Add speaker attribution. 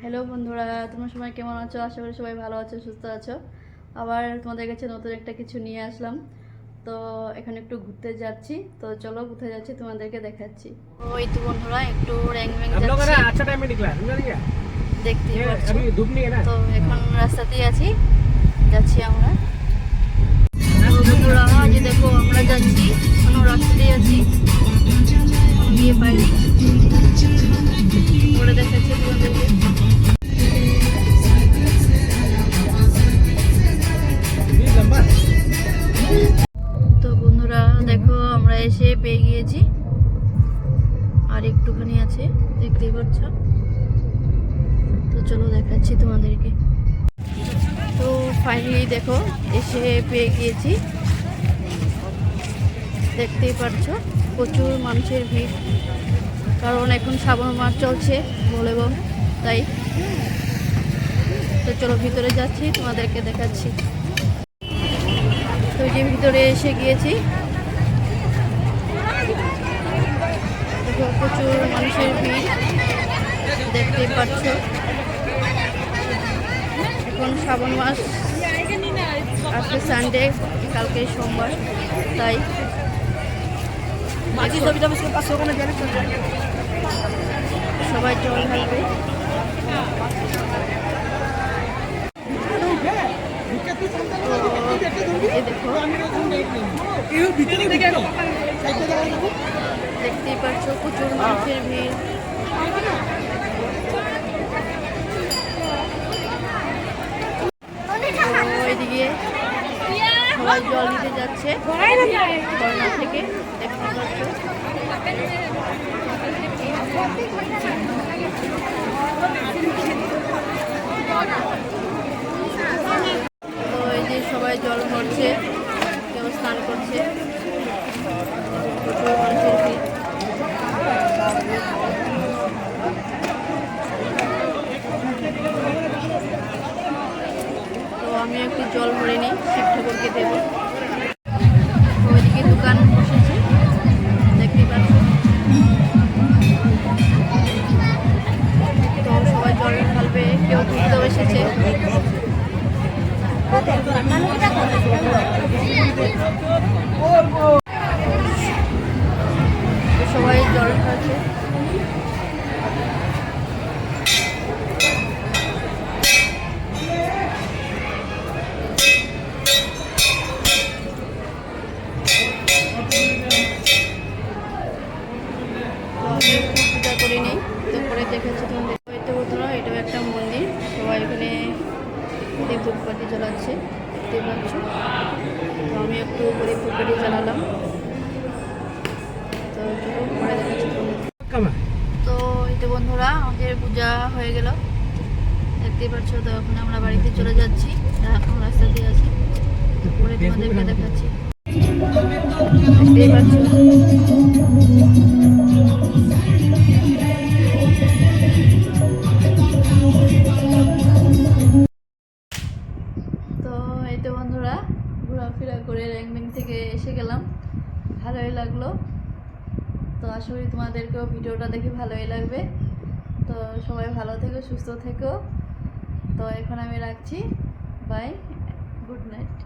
Speaker 1: Hello বন্ধুরা, তোমরা সবাই কেমন আছো? আশা করি সবাই ভালো আছো, সুস্থ আছো। আবার তোমাদের কাছে নতুন একটা কিছু নিয়ে আসলাম। তো এখানে একটু ঘুরতে যাচ্ছি, তো চলো কোথায় যাচ্ছি তোমাদেরকে দেখাচ্ছি। ওই তো বন্ধুরা একটু র্যাং যাচ্ছি, দেখতেই পাচ্ছ। তো এখন রাস্তাতেই আছি, যাচ্ছি আমরা। বন্ধুরা যে দেখো আমরা যাচ্ছি, কোনো রাস্তাতেই আছি, গিয়ে পাইনি, পরে দেখাচ্ছি তোমাদেরকে। তো বন্ধুরা দেখো আমরা এসে পেয়ে গিয়েছি, আর একটুখানি আছে, দেখতেই পাচ্ছ। তো চলো দেখাচ্ছি তোমাদেরকে। তো ফাইনালি দেখো এসে পেয়ে গিয়েছি, দেখতেই পাচ্ছ প্রচুর মানুষের ভিড়, কারণ এখন শ্রাবণ মাস চলছে বলে তাই। তো চলো ভিতরে যাচ্ছি, তোমাদেরকে দেখাচ্ছি। তো যে ভিতরে এসে গিয়েছি, দেখো প্রচুর মানুষের ভিড়, দেখতেই পাচ্ছ। এখন শ্রাবণ মাস, আজকে সানডে, কালকে সোমবার, তাই সবাই জল ঢালবে। দেখতেই পাচ্ছ প্রচুর মানুষের ভিড়। এদিকে সবাই জল নিতে যাচ্ছে ঝর্ণা থেকে, দেখতে পাচ্ছ। তো এই যে সবাই জল ভরছে, কেউ স্নান করছে, প্রচুর মানুষের ভিড়। তো আমি একটু জল ভরে নিই, শিব ঠাকুরকে দেবো। ওইদিকে দোকান বসেছে, দেখতে পাচ্ছ। তো সবাই জল ঢালবে, কেউ ঘুরতেও এসেছে। সবাই জল ঢালছে। পূজা করে নিই, তো করে দেখেছি তোমাদের। হয়তো বন্ধুরা এটাও একটা মন্দির, সবাই এখানে ধূপকাঠি জ্বালাচ্ছে, দেখতে পাচ্ছ। তো আমি একটু ধূপকাঠি জ্বালালাম। তো চলো পরে দেখাচ্ছি তোমাদের। তো এই তো বন্ধুরা আমাদের পূজা হয়ে গেল, দেখতেই পাচ্ছ। তো এখন আমরা বাড়িতে চলে যাচ্ছি, এখন রাস্তা দিয়ে আছি, পরে তোমাদেরকে দেখাচ্ছি, দেখতেই পাচ্ছ। তো এই তো বন্ধুরা ঘোরাফেরা করে র্যাং থেকে এসে গেলাম, ভালোই লাগলো। তো আশা করি তোমাদেরকেও ভিডিওটা দেখে ভালোই লাগবে। তো সবাই ভালো থেকো, সুস্থ থেকো। তো এখন আমি রাখছি, বাই, গুড নাইট।